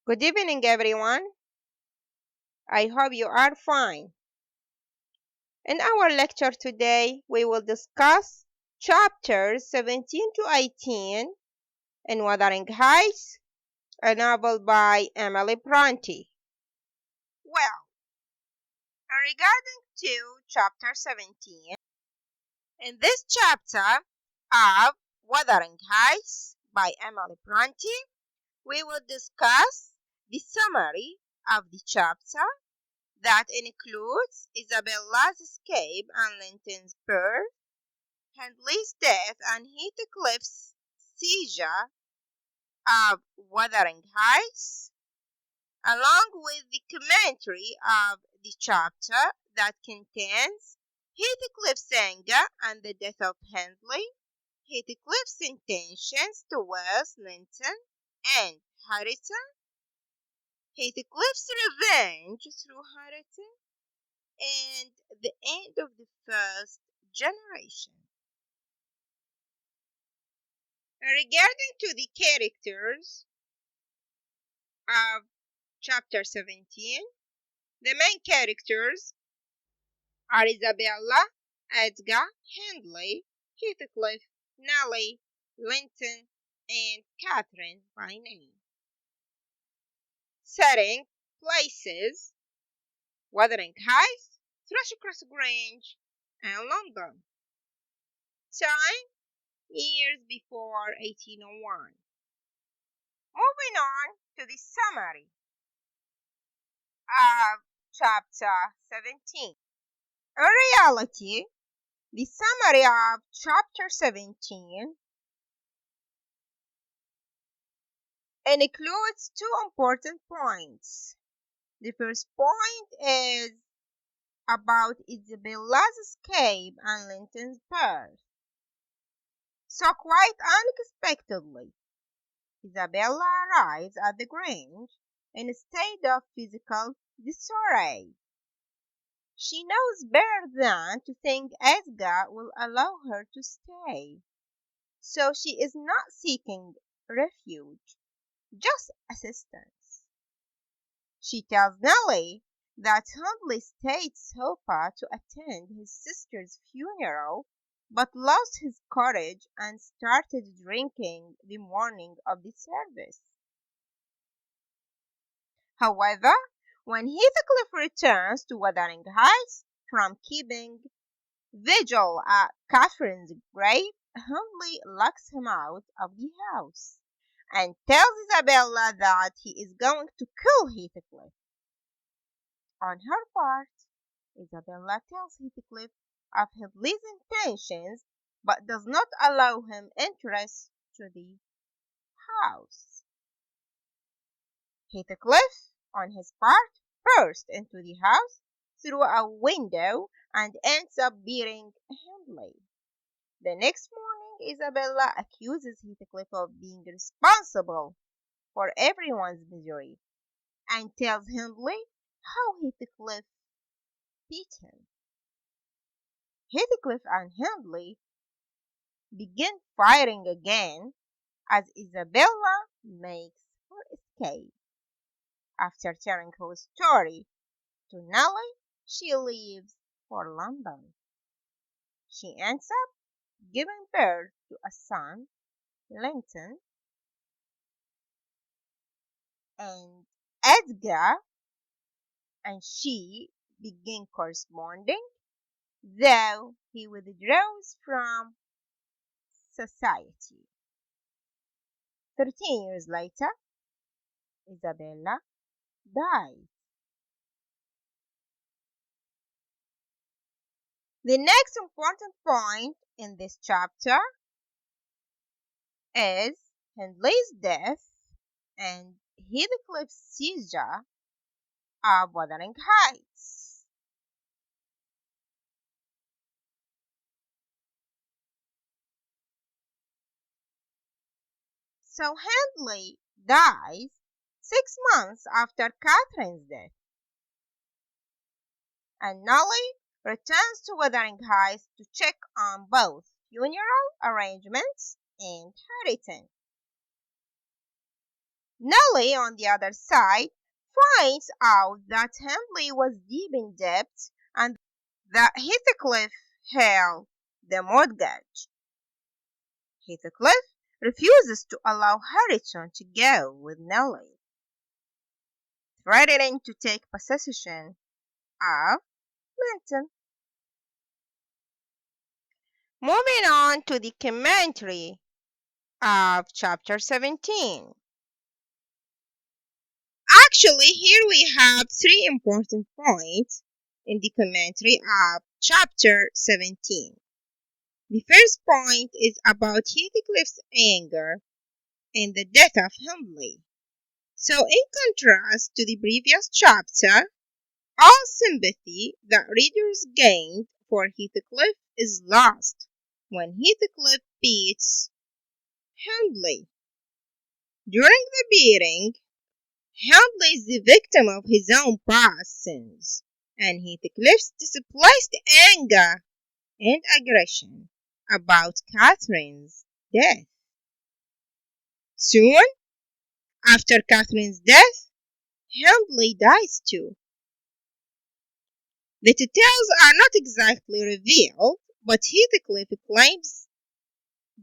Good evening, everyone. I hope you are fine. In our lecture today, we will discuss chapters 17 to 18 in Wuthering Heights, a novel by Emily Bronte. Well, regarding to chapter 17, in this chapter of Wuthering Heights by Emily Bronte, we will discuss the summary of the chapter that includes Isabella's escape and Linton's birth, Hindley's death and Heathcliff's seizure of Wuthering Heights, along with the commentary of the chapter that contains Heathcliff's anger and the death of Hindley, Heathcliff's intentions towards Linton and Harrington, Heathcliff's revenge through Harrington, and the end of the first generation. Regarding to the characters of chapter 17, the main characters are Isabella, Edgar, Hindley, Heathcliff, Nellie, Linton, and Catherine by name. Setting, places, Wuthering Heights, Thrushcross Grange, and London. Time, years before 1801. Moving on to the summary of chapter 17. In reality, the summary of chapter 17 includes two important points. The first point is about Isabella's escape and Linton's birth. So quite unexpectedly, Isabella arrives at the Grange in a state of physical disarray. She knows better than to think Edgar will allow her to stay, so she is not seeking refuge, just assistance. She tells Nellie that Hundley stayed so far to attend his sister's funeral, but lost his courage and started drinking the morning of the service. However, when Heathcliff returns to Wuthering Heights from keeping vigil at Catherine's grave, Hundley locks him out of the house and tells Isabella that he is going to kill Heathcliff. On her part, Isabella tells Heathcliff of Hindley's intentions but does not allow him entrance to the house. Heathcliff, on his part, bursts into the house through a window and ends up beating Hindley. The next morning, Isabella accuses Heathcliff of being responsible for everyone's misery and tells Hindley how Heathcliff beat him. Heathcliff and Hindley begin fighting again as Isabella makes her escape. After telling her story to Nellie, she leaves for London. She ends up giving birth to a son, Linton, and Edgar, and she begin corresponding, though he withdraws from society. 13 years later, Isabella dies. The next important point in this chapter is Hindley's death and Heathcliff's seizure of Wuthering Heights. So Hindley dies 6 months after Catherine's death, and Nellie returns to Wuthering Heights to check on both funeral arrangements and Harrington. Nellie, on the other side, finds out that Hindley was deep in debt and that Heathcliff held the mortgage. Heathcliff refuses to allow Harrington to go with Nellie, threatening to take possession of Linton. Moving on to the commentary of chapter 17. Actually, here we have three important points in the commentary of chapter 17. The first point is about Heathcliff's anger and the death of Hindley. So, in contrast to the previous chapter, all sympathy that readers gained for Heathcliff is lost when Heathcliff beats Hindley. During the beating, Hindley is the victim of his own past sins, and Heathcliff's displaced anger and aggression about Catherine's death. Soon after Catherine's death, Hindley dies too. The details are not exactly revealed, but Heathcliff claims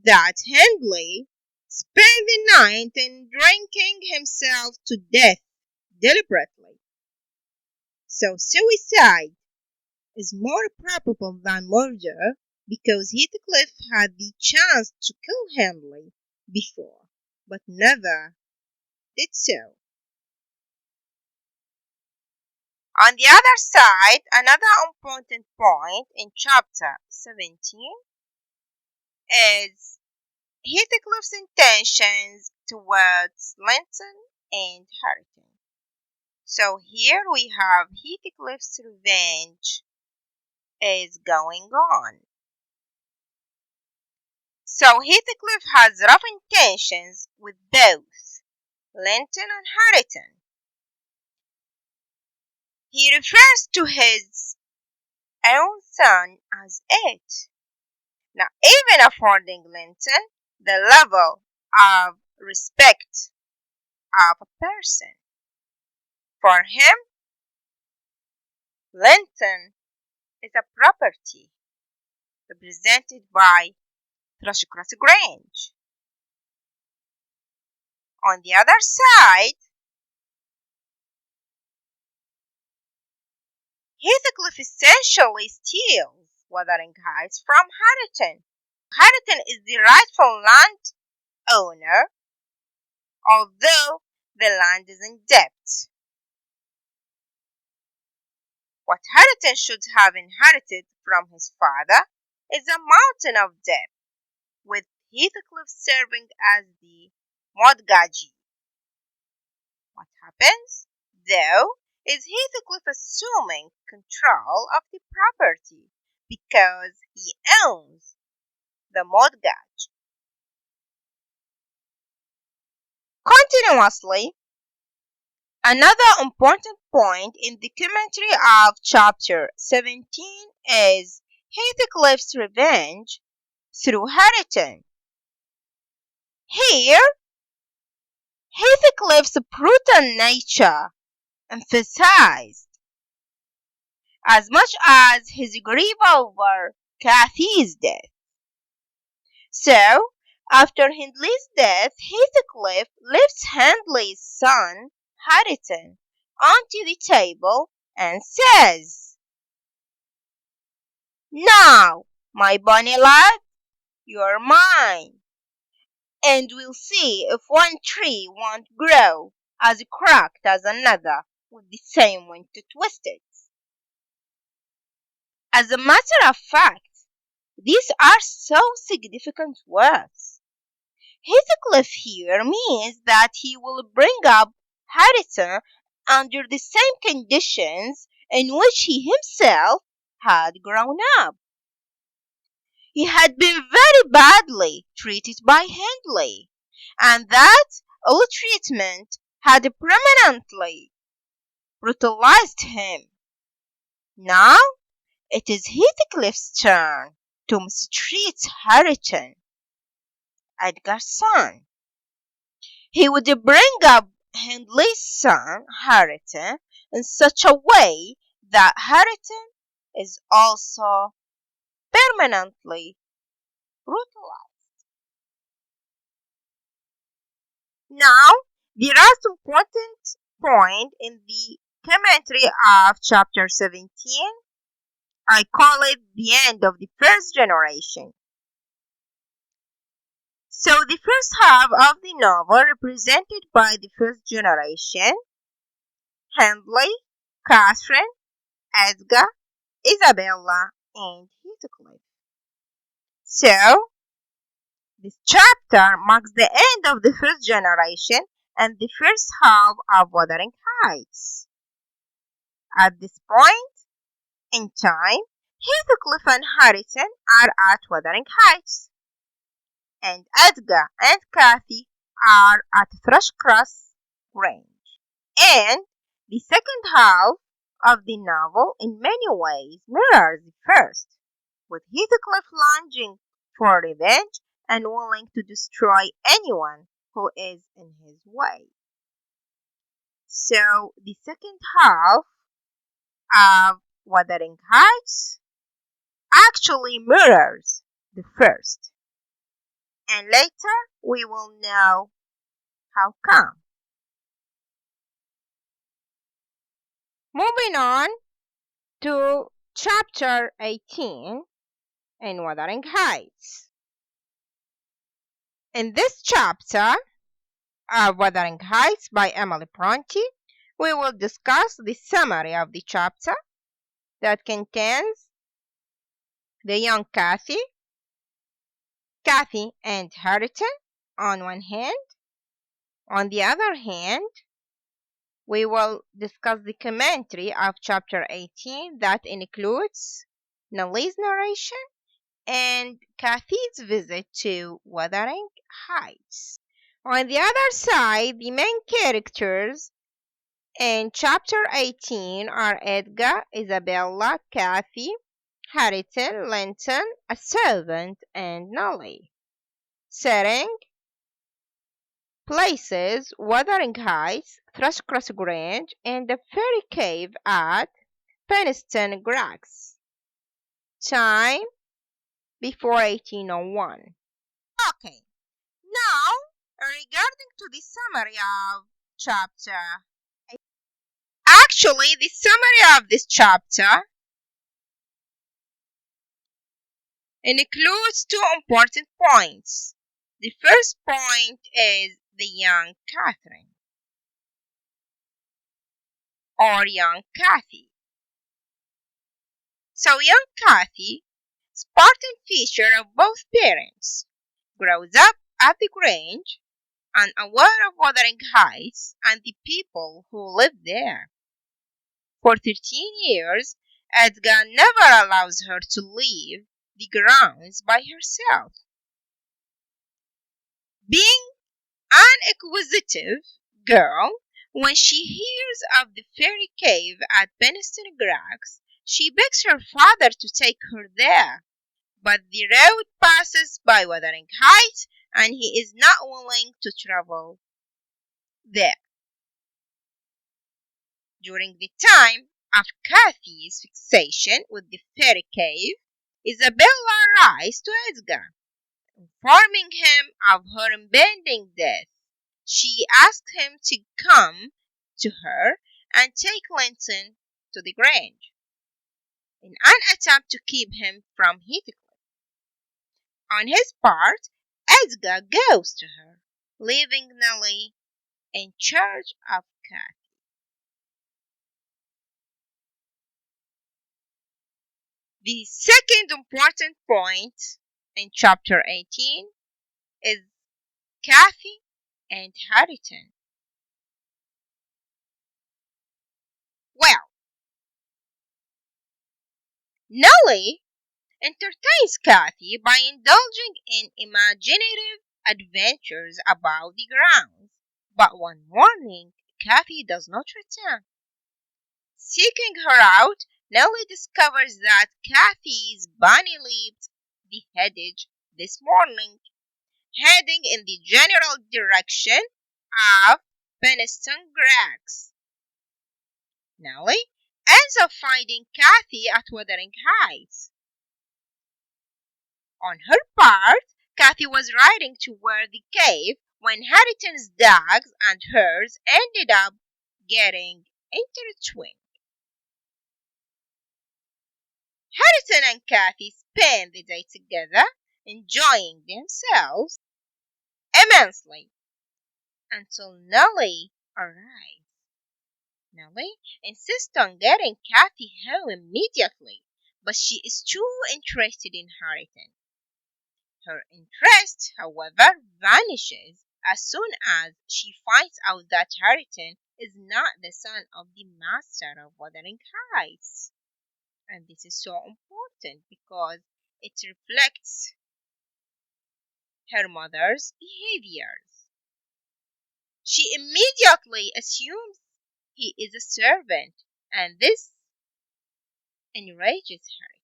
that Hindley spent the night in drinking himself to death deliberately. So suicide is more probable than murder because Heathcliff had the chance to kill Hindley before, but never did so. On the other side, another important point in chapter 17 is Heathcliff's intentions towards Linton and Harrington. So here we have Heathcliff's revenge is going on. So Heathcliff has rough intentions with both Linton and Harrington. He refers to his own son as it. Now, even affording Linton the level of respect of a person. For him, Linton is a property represented by Thrushcross Grange. On the other side, Heathcliff essentially steals Wuthering Heights from Harrington. Harrington is the rightful landowner, although the land is in debt. What Harrington should have inherited from his father is a mountain of debt, with Heathcliff serving as the mortgagee. What happens, though, is Heathcliff assuming control of the property because he owns the mortgage. Continuously, another important point in the commentary of chapter 17 is Heathcliff's revenge through Harrington. Here, Heathcliff's brutal nature emphasized as much as his grief over Cathy's death. So, after Hindley's death, Heathcliff lifts Hindley's son, Harrington, onto the table and says, "Now, my bonny lad, you're mine, and we'll see if one tree won't grow as cracked as another with the same wind to twist it." As a matter of fact, these are so significant words. Heathcliff here means that he will bring up Harrington under the same conditions in which he himself had grown up. He had been very badly treated by Hindley, and that ill treatment had permanently brutalized him. Now it is Heathcliff's turn to mistreat Harrington, Edgar's son. He would bring up Hindley's son, Harrington, in such a way that Harrington is also permanently brutalized. Now, the last important point in the commentary of chapter 17, I call it the end of the first generation. So the first half of the novel represented by the first generation, Hindley, Catherine, Edgar, Isabella, and Heathcliff. So this chapter marks the end of the first generation and the first half of Wuthering Heights. At this point in time, Heathcliff and Harrington are at Wuthering Heights, and Edgar and Cathy are at Thrushcross Grange. And the second half of the novel in many ways mirrors the first, with Heathcliff longing for revenge and willing to destroy anyone who is in his way. So the second half of Wuthering Heights actually mirrors the first. And later we will know how come. Moving on to chapter 18 in Wuthering Heights. In this chapter of Wuthering Heights by Emily Bronte, we will discuss the summary of the chapter that contains the young Cathy and Harrington on one hand. On the other hand, we will discuss the commentary of chapter 18 that includes Nelly's narration and Cathy's visit to Wuthering Heights. On the other side, the main characters in chapter 18 are Edgar, Isabella, Cathy, Harrington, Linton, a servant, and Nelly. Setting: places: Wuthering Heights, Thrushcross Grange, and the fairy cave at Penistone Crags. Time: before 1801. Okay, now regarding to the summary of chapter. Actually, the summary of this chapter includes two important points. The first point is the young Catherine, or young Cathy. So young Cathy, Spartan feature of both parents, grows up at the Grange, unaware of Wuthering Heights and the people who live there. For 13 years, Edgar never allows her to leave the grounds by herself. Being an inquisitive girl, when she hears of the fairy cave at Penistone Crags, she begs her father to take her there. But the road passes by Wuthering Heights, and he is not willing to travel there. During the time of Cathy's fixation with the fairy cave, Isabella writes to Edgar, informing him of her impending death. She asks him to come to her and take Linton to the Grange, in an attempt to keep him from Heathcliff. On his part, Edgar goes to her, leaving Nelly in charge of Cathy. The second important point in chapter 18 is Cathy and Harrington. Well, Nelly entertains Cathy by indulging in imaginative adventures about the grounds, but one morning Cathy does not return. Seeking her out, Nelly discovers that Cathy is bunny-lipped, beheaded this morning, heading in the general direction of Peniston Greggs. Nellie ends up finding Kathy at Wuthering Heights. On her part, Kathy was riding toward the cave when Harrington's dogs and hers ended up getting intertwined. Harrison and Kathy spend the day together, enjoying themselves immensely until Nellie arrives. Nellie insists on getting Kathy home immediately, but she is too interested in Harrington. Her interest, however, vanishes as soon as she finds out that Harrington is not the son of the master of Wuthering Heights. And this is so important because it reflects her mother's behaviors. She immediately assumes he is a servant, and this enrages her.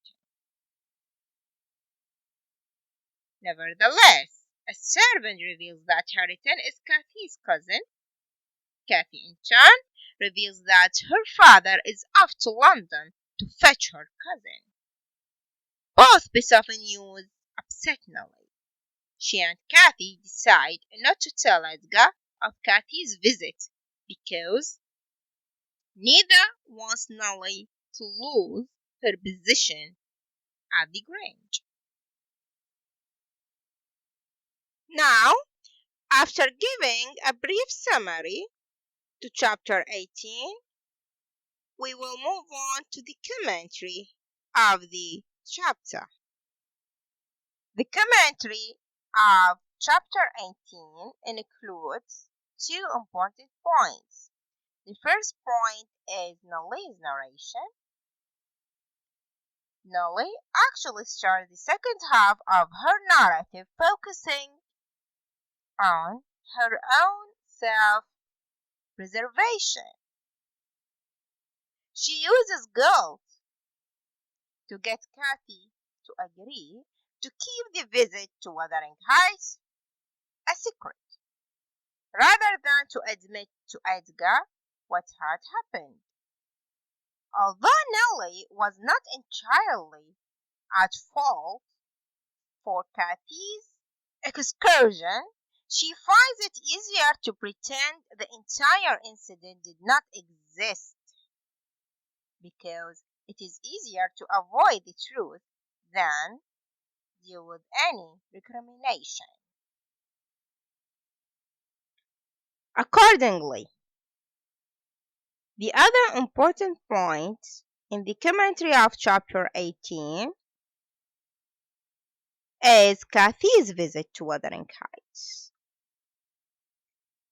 Nevertheless, a servant reveals that Harrington is Kathy's cousin. Kathy, in turn, reveals that her father is off to London to fetch her cousin. Both pieces of news upset Nellie. She and Kathy decide not to tell Edgar of Kathy's visit because neither wants Nellie to lose her position at the Grange. Now, after giving a brief summary to chapter 18, we will move on to the commentary of the chapter. The commentary of chapter 18 includes two important points. The first point is Nellie's narration. Nellie actually starts the second half of her narrative focusing on her own self-preservation. She uses guilt to get Kathy to agree to keep the visit to Wuthering Heights a secret, rather than to admit to Edgar what had happened. Although Nellie was not entirely at fault for Kathy's excursion, she finds it easier to pretend the entire incident did not exist because it is easier to avoid the truth than deal with any recrimination. Accordingly, the other important point in the commentary of chapter 18 is Kathy's visit to Wuthering Heights.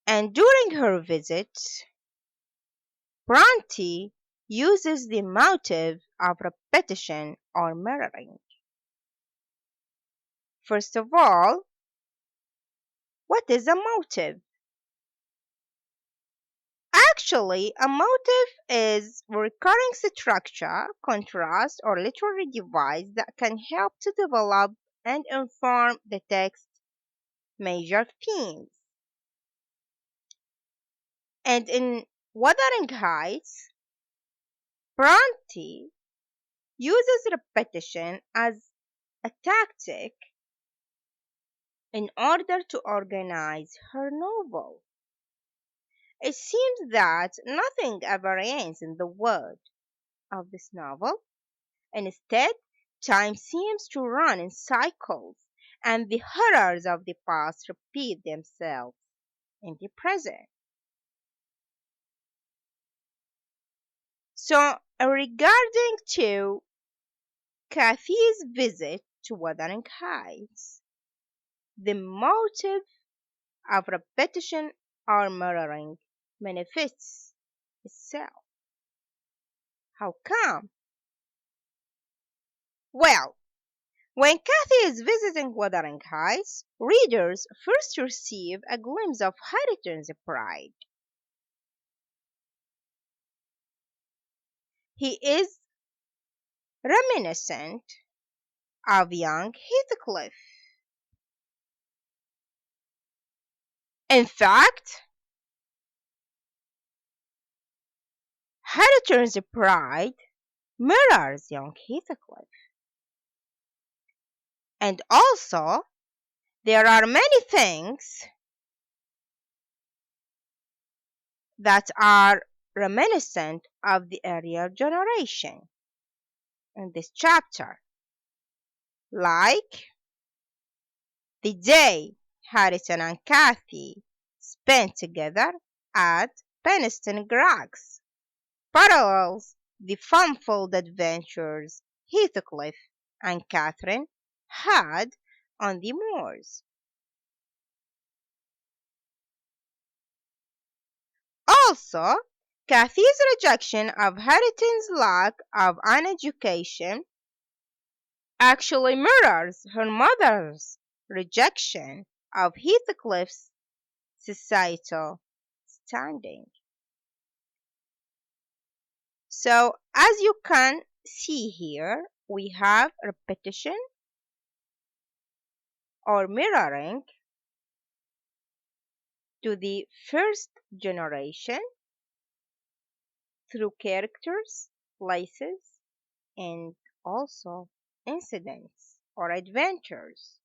And during her visit, Bronte uses the motive of repetition or mirroring. First of all, what is a motive? Actually, a motive is a recurring structure, contrast, or literary device that can help to develop and inform the text's major themes. And in Wuthering Heights, Bronte uses repetition as a tactic in order to organize her novel. It seems that nothing ever ends in the world of this novel. Instead, time seems to run in cycles, and the horrors of the past repeat themselves in the present. So, regarding to Kathy's visit to Wuthering Heights, the motive of repetition or mirroring manifests itself. How come? Well, when Kathy is visiting Wuthering Heights, readers first receive a glimpse of Harrington's pride. He is reminiscent of young Heathcliff. In fact, Heriton's pride mirrors young Heathcliff. And also, there are many things that are reminiscent of the earlier generation in this chapter, like the day Harrison and Kathy spent together at Peniston Crags parallels the fun-filled adventures Heathcliff and Catherine had on the moors. Also, Kathy's rejection of Harriton's lack of an education actually mirrors her mother's rejection of Heathcliff's societal standing. So, as you can see here, we have repetition or mirroring to the first generation through characters, places, and also incidents or adventures.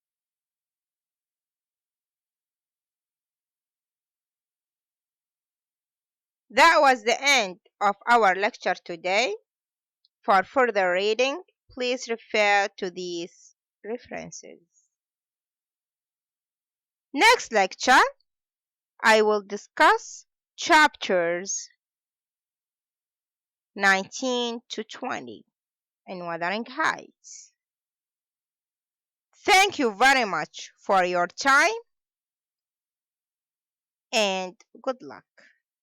That was the end of our lecture today. For further reading, please refer to these references. Next lecture, I will discuss chapters 19 to 20 in Wuthering Heights. Thank you very much for your time and good luck.